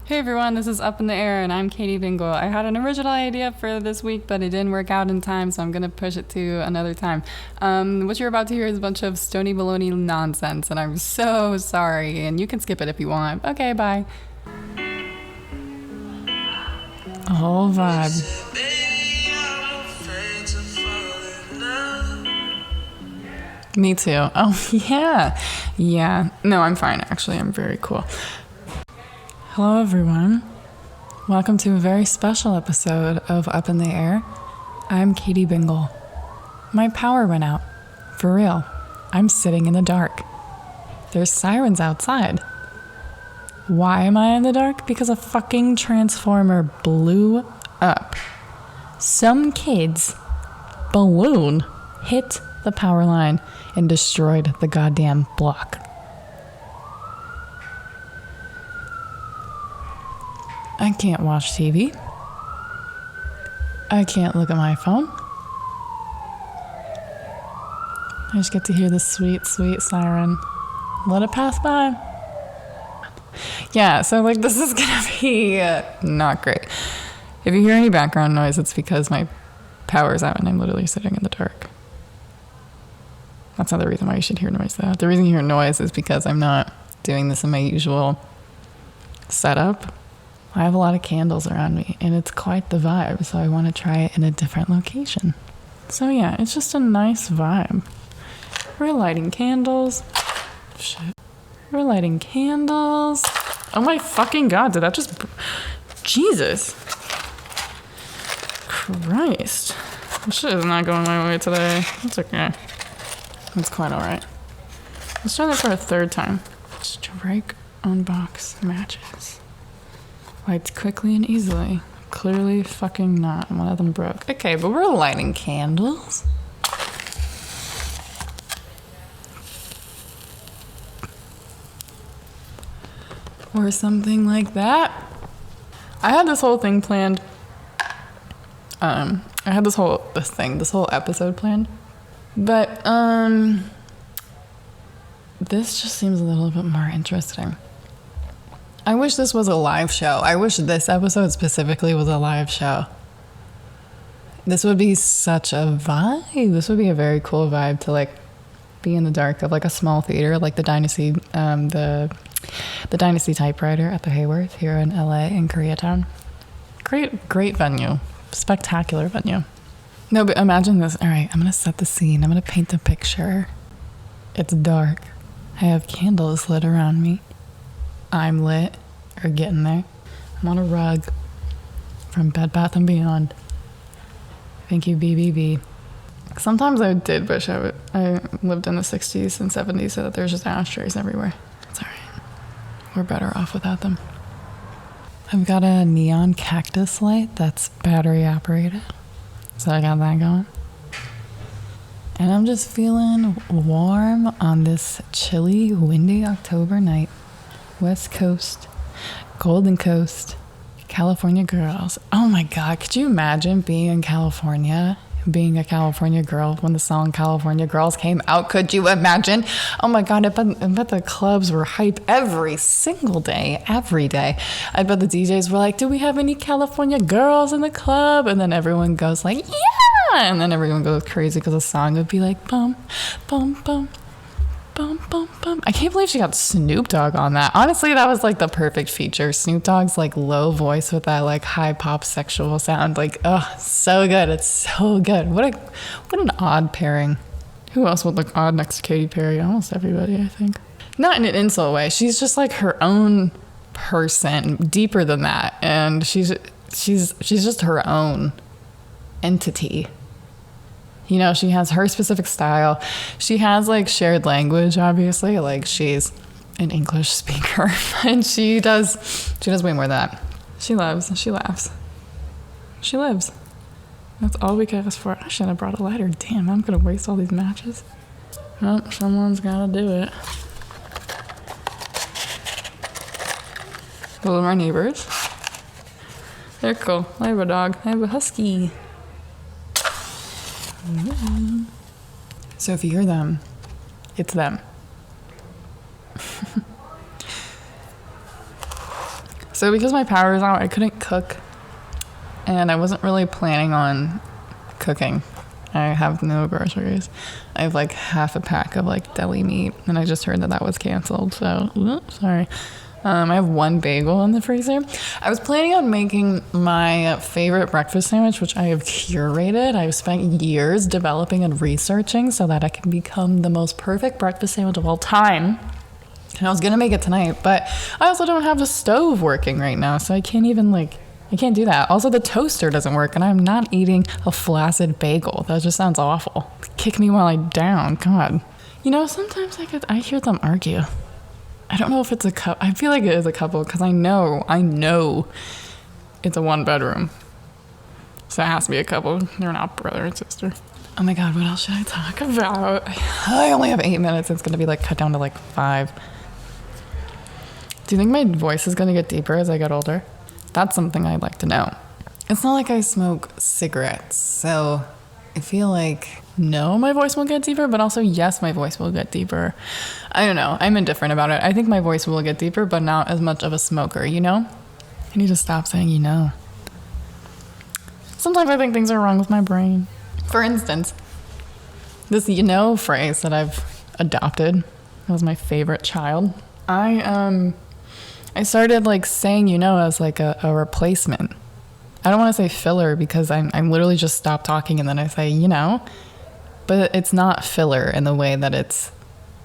Hey everyone, this is Up in the Air and I'm Katie Bingle. I had an original idea for this week, but it didn't work out in time, so I'm gonna push it to another time. What you're about to hear is a bunch of stony baloney nonsense, and I'm so sorry, and you can skip it if you want. Okay, bye. A whole vibe. Me too. Oh, yeah. Yeah. No, I'm fine, actually. I'm very cool. Hello, everyone. Welcome to a very special episode of Up in the Air. I'm Katie Bingle. My power went out. For real. I'm sitting in the dark. There's sirens outside. Why am I in the dark? Because a fucking transformer blew up. Some kid's balloon hit the power line and destroyed the goddamn block. I can't watch TV. I can't look at my phone. I just get to hear the sweet, sweet siren. Let it pass by. Yeah, so this is gonna be not great. If you hear any background noise, it's because my power's out and I'm literally sitting in the dark. That's not the reason why you should hear noise, though. The reason you hear noise is because I'm not doing this in my usual setup. I have a lot of candles around me, and it's quite the vibe, so I want to try it in a different location. So yeah, it's just a nice vibe. We're lighting candles. Shit. We're lighting candles. Oh my fucking god, did that just... Jesus. Christ. This shit is not going my way today. It's okay. It's quite alright. Let's try that for a third time. Strike on box matches. Lights quickly and easily. Clearly fucking not. One of them broke. Okay, but we're lighting candles. Or something like that. I had this whole thing planned. I had this whole episode planned. But, this just seems a little bit more interesting. I wish this was a live show. I wish this episode specifically was a live show. This would be such a vibe. This would be a very cool vibe to be in the dark of a small theater, like the Dynasty, the Dynasty Typewriter at the Hayworth here in LA in Koreatown. Great venue. Spectacular venue. No, but imagine this. All right, I'm going to set the scene. I'm going to paint the picture. It's dark. I have candles lit around me. I'm lit, or getting there. I'm on a rug from Bed Bath & Beyond. Thank you, BBB. Sometimes I did wish I lived in the 60s and 70s so that there's just ashtrays everywhere. It's all right. We're better off without them. I've got a neon cactus light that's battery operated. So I got that going. And I'm just feeling warm on this chilly, windy October night. West Coast, Golden Coast, California girls. Oh my God, could you imagine being in California, being a California girl when the song California Girls came out? Could you imagine? Oh my God, I bet the clubs were hype every single day, every day. I bet the DJs were like, do we have any California girls in the club? And then everyone goes yeah! And then everyone goes crazy because the song would be bum, bum, bum. Bum, bum, bum. I can't believe she got Snoop Dogg on that. Honestly, that was the perfect feature. Snoop Dogg's low voice with that high pop sexual sound. So good. It's so good. What an odd pairing. Who else would look odd next to Katy Perry? Almost everybody, I think. Not in an insult way. She's just her own person, deeper than that. And she's just her own entity. You know, she has her specific style. She has shared language, obviously. She's an English speaker. And she does way more than that. She loves, she laughs. She lives. That's all we could ask for. I shouldn't have brought a lighter. Damn, I'm gonna waste all these matches. Well, someone's gotta do it. Those are my neighbors. They're cool. I have a dog. I have a husky. So if you hear them, it's them. So because my power is out, I couldn't cook, and I wasn't really planning on cooking. I have no groceries. I have like half a pack of like deli meat, and I just heard that was canceled. So, sorry. I have one bagel in the freezer. I was planning on making my favorite breakfast sandwich, which I have curated. I've spent years developing and researching so that I can become the most perfect breakfast sandwich of all time. And I was gonna make it tonight, but I also don't have the stove working right now, so I can't do that. Also, the toaster doesn't work, and I'm not eating a flaccid bagel. That just sounds awful. Kick me while I'm down. God. Sometimes I hear them argue. I don't know if it's a couple. I feel like it is a couple because I know it's a 1-bedroom. So it has to be a couple. They're not brother and sister. Oh my God, what else should I talk about? I only have 8 minutes. It's going to be like cut down to like 5. Do you think my voice is going to get deeper as I get older? That's something I'd like to know. It's not like I smoke cigarettes, so I feel like no, my voice won't get deeper, but also yes, my voice will get deeper. I don't know. I'm indifferent about it. I think my voice will get deeper, but not as much of a smoker, I need to stop saying Sometimes I think things are wrong with my brain. For instance, this phrase that I've adopted, that was my favorite child. I started like saying as like a replacement. I don't want to say filler because I'm literally just stop talking and then I say but it's not filler in the way that it's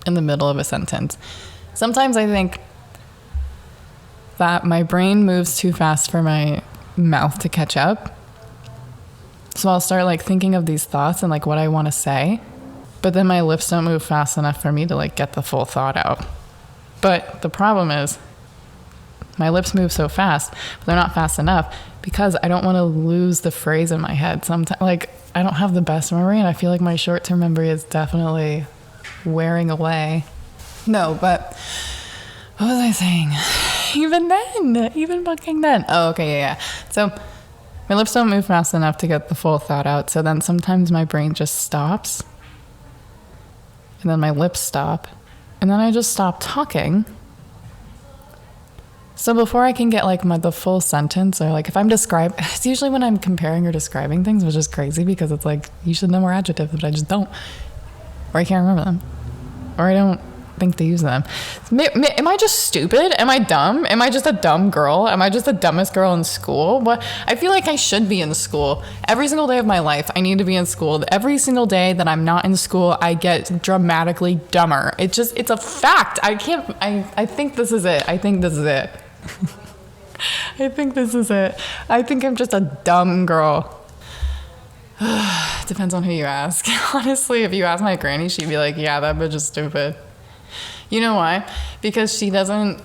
in the middle of a sentence. Sometimes I think that my brain moves too fast for my mouth to catch up. So I'll start like thinking of these thoughts and like what I want to say, but then my lips don't move fast enough for me to like get the full thought out. But the problem is my lips move so fast, but they're not fast enough because I don't want to lose the phrase in my head. Sometimes, like, I don't have the best memory, and I feel like my short-term memory is definitely wearing away. No, but what was I saying? Even fucking then. Oh, okay, yeah. So my lips don't move fast enough to get the full thought out, so then sometimes my brain just stops, and then my lips stop, and then I just stop talking. So before I can get like the full sentence, or like if I'm it's usually when I'm comparing or describing things, which is crazy because it's like you should know more adjectives, but I just don't, or I can't remember them, or I don't think to use them. Am I just stupid? Am I dumb? Am I just a dumb girl? Am I just the dumbest girl in school? What? I feel like I should be in school every single day of my life. I need to be in school. Every single day that I'm not in school, I get dramatically dumber. It's a fact. I think this is it. I think this is it. I think this is it. I think I'm just a dumb girl. Depends on who you ask. Honestly, if you ask my granny, she'd be like, yeah, that bitch is stupid. You know why? Because she doesn't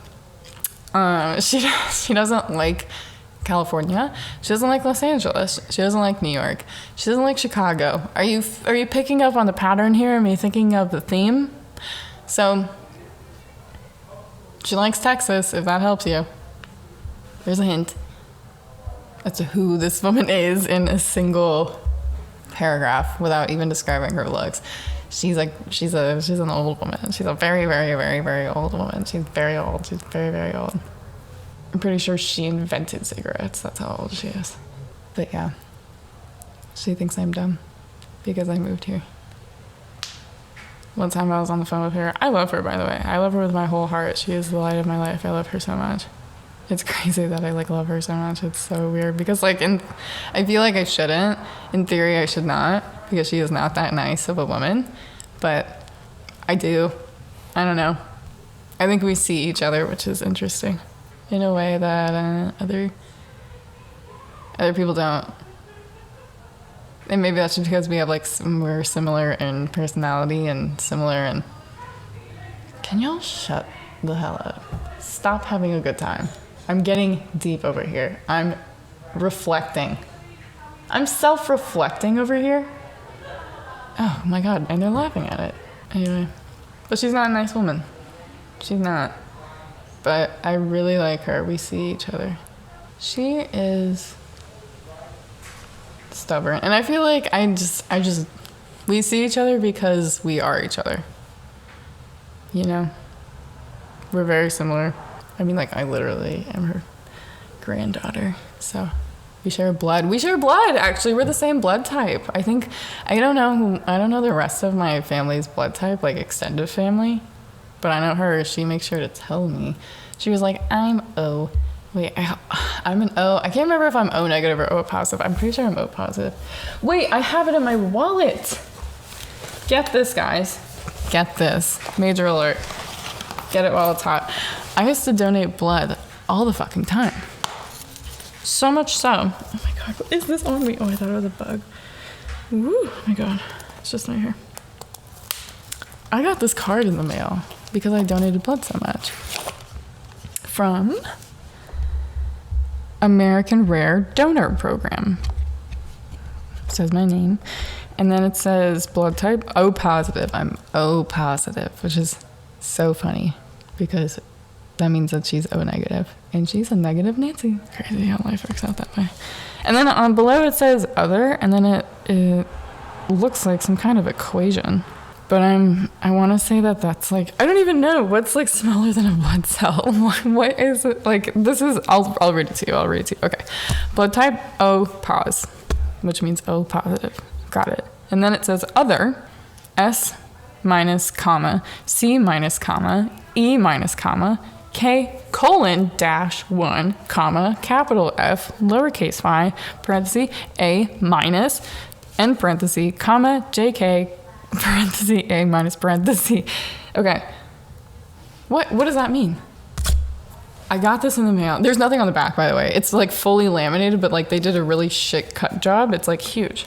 she doesn't like California. She doesn't like Los Angeles. She doesn't like New York. She doesn't like Chicago. Are you picking up on the pattern here? Am I thinking of the theme? So she likes Texas, if that helps you. There's a hint as to who this woman is in a single paragraph without even describing her looks. She's an old woman. She's a very, very, very, very old woman. She's very old. She's very, very old. I'm pretty sure she invented cigarettes. That's how old she is. But yeah, she thinks I'm dumb because I moved here. One time I was on the phone with her. I love her, by the way. I love her with my whole heart. She is the light of my life. I love her so much. It's crazy that I love her so much. It's so weird because I feel like I shouldn't. In theory, I should not because she is not that nice of a woman. But I do. I don't know. I think we see each other, which is interesting in a way that other people don't. And maybe that's just because we have we're similar in personality and similar in... Can y'all shut the hell up? Stop having a good time. I'm getting deep over here. I'm reflecting. I'm self-reflecting over here. Oh my God, and they're laughing at it. Anyway, but she's not a nice woman. She's not. But I really like her. We see each other. She is stubborn. And I feel like we see each other because we are each other. We're very similar. I mean, I literally am her. granddaughter. So we share blood. Actually, we're the same blood type. I think, I don't know the rest of my family's blood type, like extended family, but I know her. She makes sure to tell me. She was like, I'm O. Wait, I'm an O. I can't remember if I'm O negative or O positive. I'm pretty sure I'm O positive. Wait, I have it in my wallet. Get this, guys. Get this. Major alert. Get it while it's hot. I used to donate blood all the fucking time. So much so. Oh my God, what is this on me? Oh, I thought it was a bug. Woo, oh my God. It's just right here. I got this card in the mail because I donated blood so much. From American Rare Donor Program. It says my name. And then it says blood type O positive. I'm O positive, which is so funny because that means that she's O negative. And she's a negative Nancy. Crazy how life works out that way. And then on below it says other, and then it looks like some kind of equation. But I want to say that that's like, I don't even know what's like smaller than a blood cell. What is it? Like, this is, I'll read it to you. Okay. Blood type O pos, which means O positive. Got it. And then it says other, S minus comma, C minus comma, E minus comma, K colon dash 1 comma, capital F, lowercase y, parenthesis, A minus, end parenthesis, comma, JK, parenthesis, A minus, parenthesis. Okay. What does that mean? I got this in the mail. There's nothing on the back, by the way. It's like fully laminated, but like they did a really shit cut job. It's like huge.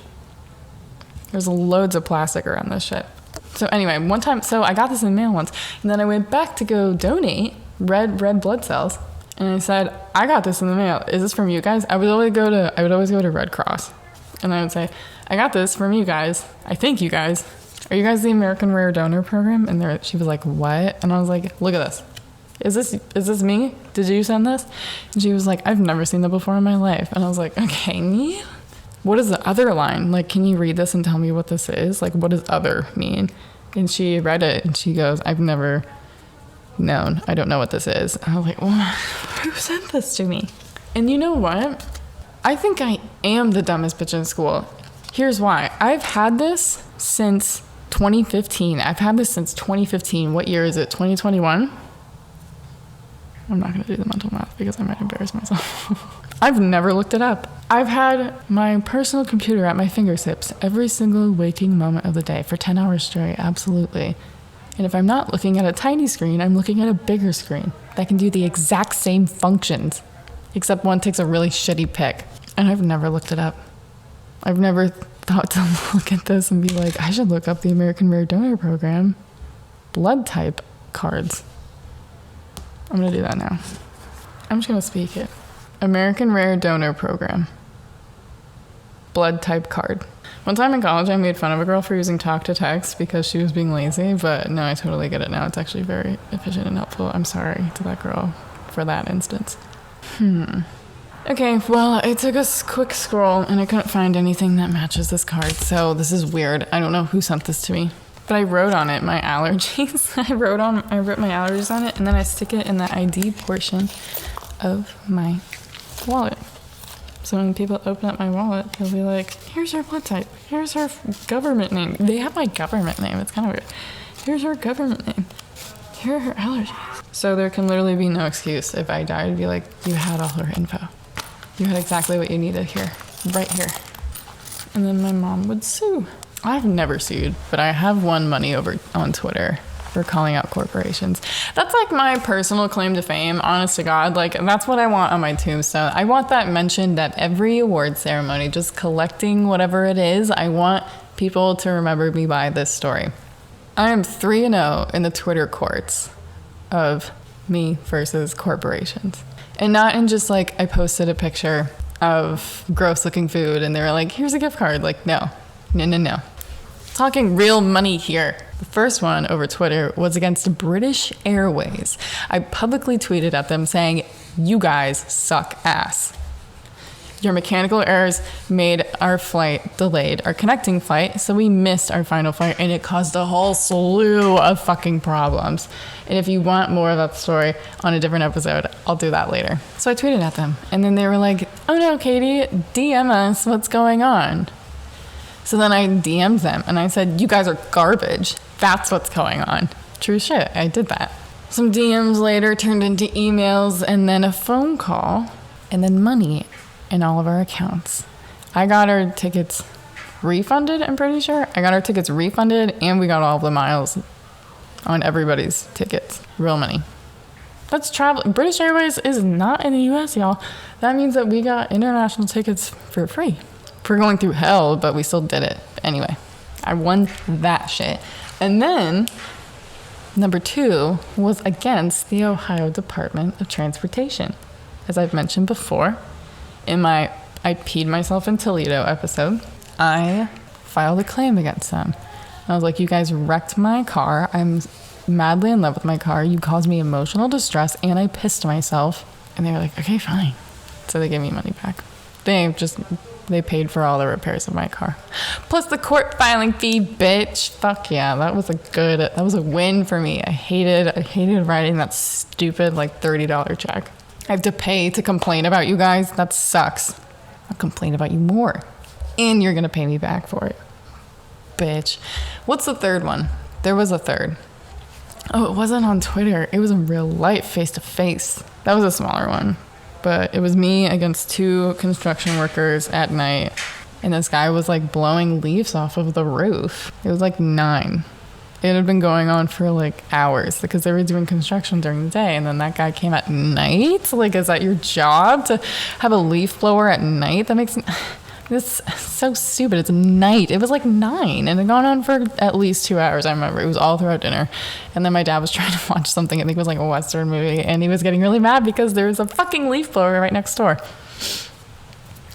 There's loads of plastic around this shit. So anyway, one time, so I got this in the mail once, and then I went back to go donate red blood cells, and I said, I got this in the mail. Is this from you guys? I would always go to Red Cross, and I would say, I got this from you guys. I thank you guys. Are you guys the American Rare Donor Program? And she was like, what? And I was like, look at this. Is this me? Did you send this? And she was like, I've never seen that before in my life. And I was like, okay, what is the other line? Like, can you read this and tell me what this is? Like, what does other mean? And she read it and she goes, I've never known. I don't know what this is. And I was like, well, who sent this to me? And you know what? I think I am the dumbest bitch in school. Here's why. I've had this since 2015. What year is it? 2021? I'm not going to do the mental math because I might embarrass myself. I've never looked it up. I've had my personal computer at my fingertips every single waking moment of the day for 10 hours straight, absolutely. And if I'm not looking at a tiny screen, I'm looking at a bigger screen that can do the exact same functions, except one takes a really shitty pic. And I've never looked it up. I've never thought to look at this and be like, I should look up the American Rare Donor Program blood type cards. I'm going to do that now. I'm just going to speak it. American Rare Donor Program. Blood type card. One time in college, I made fun of a girl for using talk to text because she was being lazy, but no, I totally get it now. It's actually very efficient and helpful. I'm sorry to that girl for that instance. Okay, well, I took a quick scroll and I couldn't find anything that matches this card, so this is weird. I don't know who sent this to me. But I wrote on it my allergies. I wrote my allergies on it, and then I stick it in the ID portion of my wallet. So when people open up my wallet, they'll be like, here's her blood type. Here's her government name. They have my government name. It's kind of weird. Here's her government name. Here are her allergies. So there can literally be no excuse. If I died, it'd be like, you had all her info. You had exactly what you needed here, right here. And then my mom would sue. I've never sued, but I have won money over on Twitter for calling out corporations. That's like my personal claim to fame, honest to God. Like, that's what I want on my tombstone. I want that mentioned at every award ceremony, just collecting whatever it is. I want people to remember me by this story. I am 3-0 in the Twitter courts of me versus corporations. And not in just like, I posted a picture of gross looking food and they were like, here's a gift card. Like, no. Talking real money here. The first one over Twitter was against British Airways. I publicly tweeted at them saying, you guys suck ass. Your mechanical errors made get our flight delayed, our connecting flight. So we missed our final flight, and it caused a whole slew of fucking problems. And if you want more of that story on a different episode, I'll do that later. So I tweeted at them, and then they were like, oh no, Katie, DM us what's going on. So then I DM'd them, and I said, you guys are garbage. That's what's going on. True shit, I did that. Some DMs later turned into emails, and then a phone call, and then money in all of our accounts. I got our tickets refunded, I'm pretty sure. I got our tickets refunded, and we got all of the miles on everybody's tickets. Real money. That's travel. British Airways is not in the US, y'all. That means that we got international tickets for free. We're going through hell, but we still did it. Anyway, I won that shit. And then number 2 was against the Ohio Department of Transportation. As I've mentioned before, in my I peed myself in Toledo episode, I filed a claim against them. I was like, you guys wrecked my car. I'm madly in love with my car. You caused me emotional distress, and I pissed myself. And they were like, okay, fine. So they gave me money back. They paid for all the repairs of my car. Plus the court filing fee, bitch. Fuck yeah, that was a win for me. I hated writing that stupid like $30 check. I have to pay to complain about you guys. That sucks. I'll complain about you more. And you're gonna pay me back for it. Bitch. What's the third one? There was a third. Oh, it wasn't on Twitter. It was in real life, face to face. That was a smaller one. But it was me against 2 construction workers at night. And this guy was like blowing leaves off of the roof. It was like 9. It had been going on for like hours because they were doing construction during the day. And then that guy came at night. Like, is that your job to have a leaf blower at night? That makes... This is so stupid. It's night. It was like 9 and it had gone on for at least 2 hours. I remember it was all throughout dinner. And then my dad was trying to watch something. I think it was like a Western movie. And he was getting really mad because there was a fucking leaf blower right next door.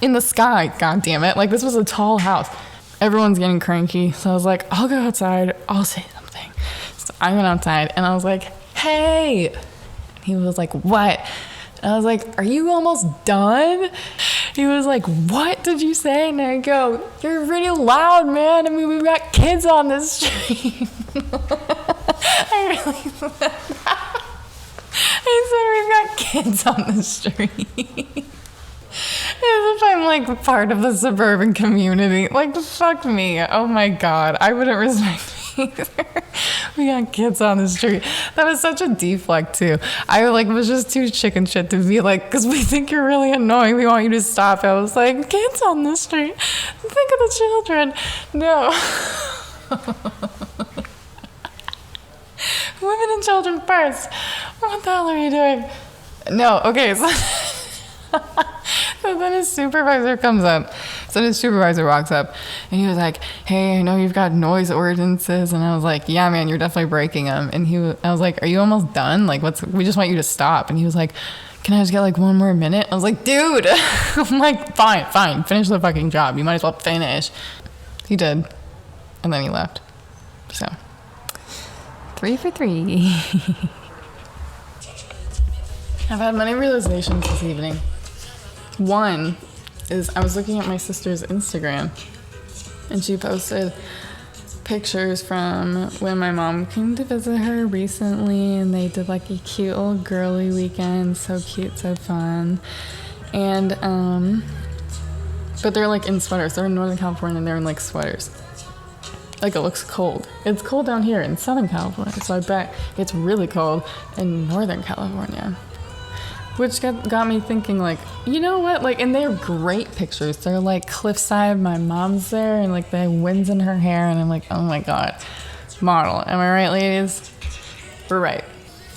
In the sky. God damn it. Like, this was a tall house. Everyone's getting cranky. So I was like, I'll go outside. I'll say something. So I went outside and I was like, hey. And he was like, what? And I was like, are you almost done? He was like, what did you say? And I go, you're really loud, man. I mean, we've got kids on the street. I really said that. I said, we've got kids on the street. As if I'm like part of a suburban community. Like, fuck me. Oh my God. I wouldn't respect either. We got kids on the street. That was such a deflect too. I like was just too chicken shit to be like, because we think you're really annoying, we want you to stop. I was like, kids on the street, think of the children. No. Women and children first. What the hell are you doing? No. Okay, so so then his supervisor comes up. So his supervisor walks up and he was like, hey, I know you've got noise ordinances. And I was like, yeah, man, you're definitely breaking them. And I was like, are you almost done? Like, we just want you to stop. And he was like, can I just get like 1 more minute? I was like, dude. I'm like, fine. Finish the fucking job. You might as well finish. He did. And then he left. So 3 for 3. I've had many realizations this evening. One is I was looking at my sister's Instagram and she posted pictures from when my mom came to visit her recently, and they did like a cute little girly weekend. So cute, so fun. And but they're like in sweaters. They're in Northern California and they're in like sweaters. Like, it looks cold. It's cold down here in Southern California, so I bet it's really cold in Northern California. Which got me thinking, like, you know what? Like, and they're great pictures. They're like cliffside. My mom's there, and like the wind's in her hair, and I'm like, oh my God, model. Am I right, ladies? We're right.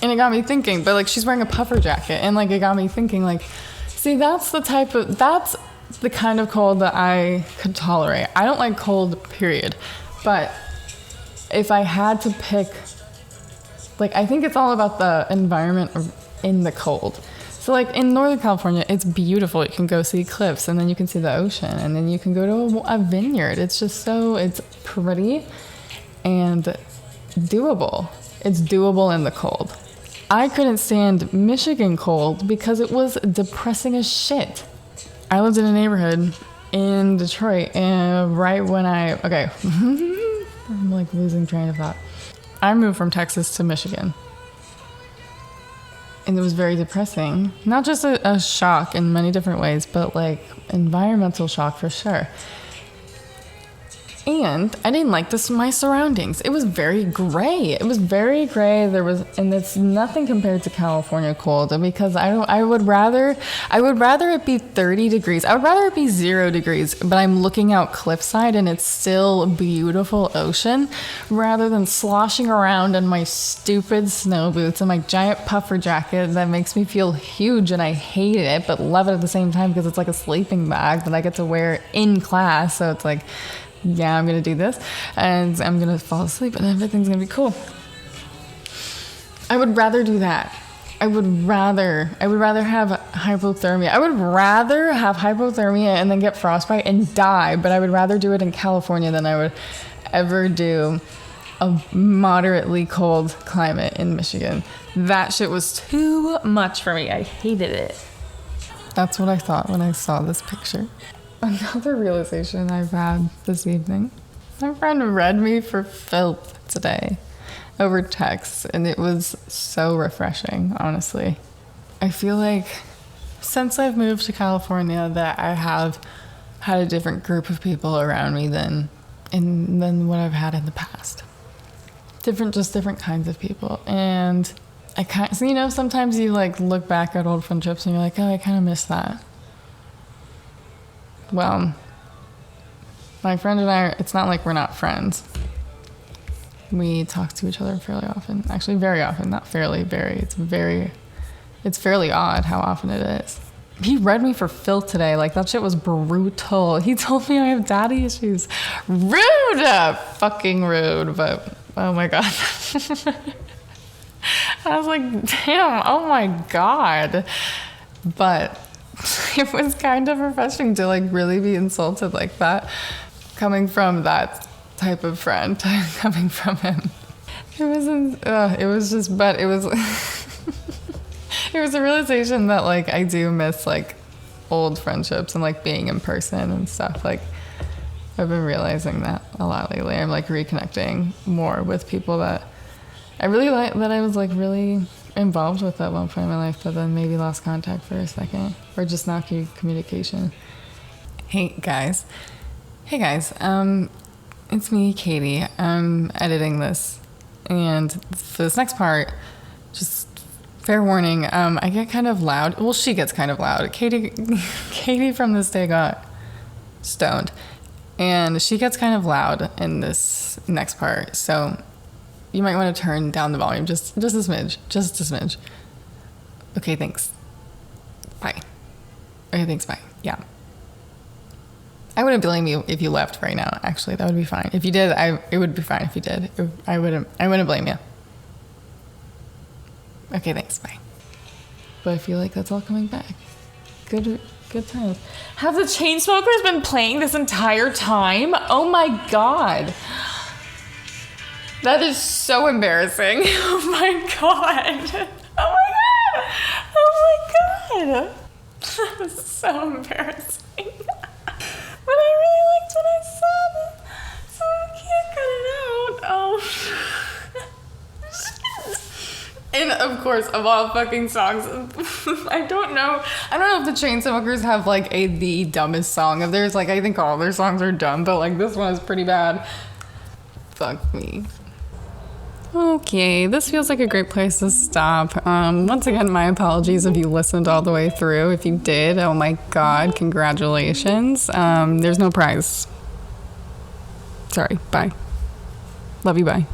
And it got me thinking, but like, she's wearing a puffer jacket, and like, it got me thinking, like, see, that's the kind of cold that I could tolerate. I don't like cold, period. But if I had to pick, like, I think it's all about the environment in the cold. So like in Northern California, it's beautiful. You can go see cliffs, and then you can see the ocean, and then you can go to a vineyard. It's just it's pretty and doable. It's doable in the cold. I couldn't stand Michigan cold because it was depressing as shit. I lived in a neighborhood in Detroit, and right when okay, I'm like losing train of thought. I moved from Texas to Michigan. And it was very depressing. Not just a shock in many different ways, but like environmental shock for sure. And I didn't like my surroundings. It was very gray. It was very gray. And it's nothing compared to California cold, because I would rather it be 30 degrees. I would rather it be 0 degrees, but I'm looking out cliffside and it's still beautiful ocean, rather than sloshing around in my stupid snow boots and my giant puffer jacket that makes me feel huge, and I hate it, but love it at the same time because it's like a sleeping bag that I get to wear in class. So it's like, yeah, I'm going to do this and I'm going to fall asleep and everything's going to be cool. I would rather do that. I would rather have hypothermia. I would rather have hypothermia and then get frostbite and die, but I would rather do it in California than I would ever do a moderately cold climate in Michigan. That shit was too much for me. I hated it. That's what I thought when I saw this picture. Another realization I've had this evening. My friend read me for filth today over text, and it was so refreshing, honestly. I feel like since I've moved to California that I have had a different group of people around me than what I've had in the past. Different kinds of people. And sometimes you like look back at old friendships and you're like, oh, I kind of miss that. Well, my friend and I, it's not like we're not friends. We talk to each other fairly often. Actually, very often. Not fairly, very. It's fairly odd how often it is. He read me for filth today. Like, that shit was brutal. He told me I have daddy issues. Rude! Fucking rude, but oh my God. I was like, damn, oh my God. But it was kind of refreshing to like really be insulted like that, coming from that type of friend, coming from him. It was it was a realization that like I do miss like old friendships and like being in person and stuff. Like, I've been realizing that a lot lately. I'm like reconnecting more with people that I really like, that I was like really involved with at one point in my life, but then maybe lost contact for a second, or just not communication. Hey guys, it's me, Katie. I'm editing this, and for this next part, just fair warning, I get kind of loud. Well, she gets kind of loud. Katie from this day got stoned, and she gets kind of loud in this next part, so you might want to turn down the volume just a smidge. Okay, thanks. Bye. Okay, thanks, bye. Yeah. I wouldn't blame you if you left right now, actually. That would be fine. If you did, it would be fine if you did. I wouldn't blame you. Okay, thanks, bye. But I feel like that's all coming back. Good times. Have the Chainsmokers been playing this entire time? Oh my God. That is so embarrassing. Oh my God. Oh my God. Oh my God. That was so embarrassing. But I really liked what I said, so I can't cut it out. Oh. And of course, of all fucking songs, I don't know if the Chainsmokers have like the dumbest song of theirs. Like, I think all their songs are dumb, but like this one is pretty bad. Fuck me. Okay, this feels like a great place to stop. Once again, my apologies if you listened all the way through. If you did, oh my God, congratulations. There's no prize. Sorry, bye. Love you, bye.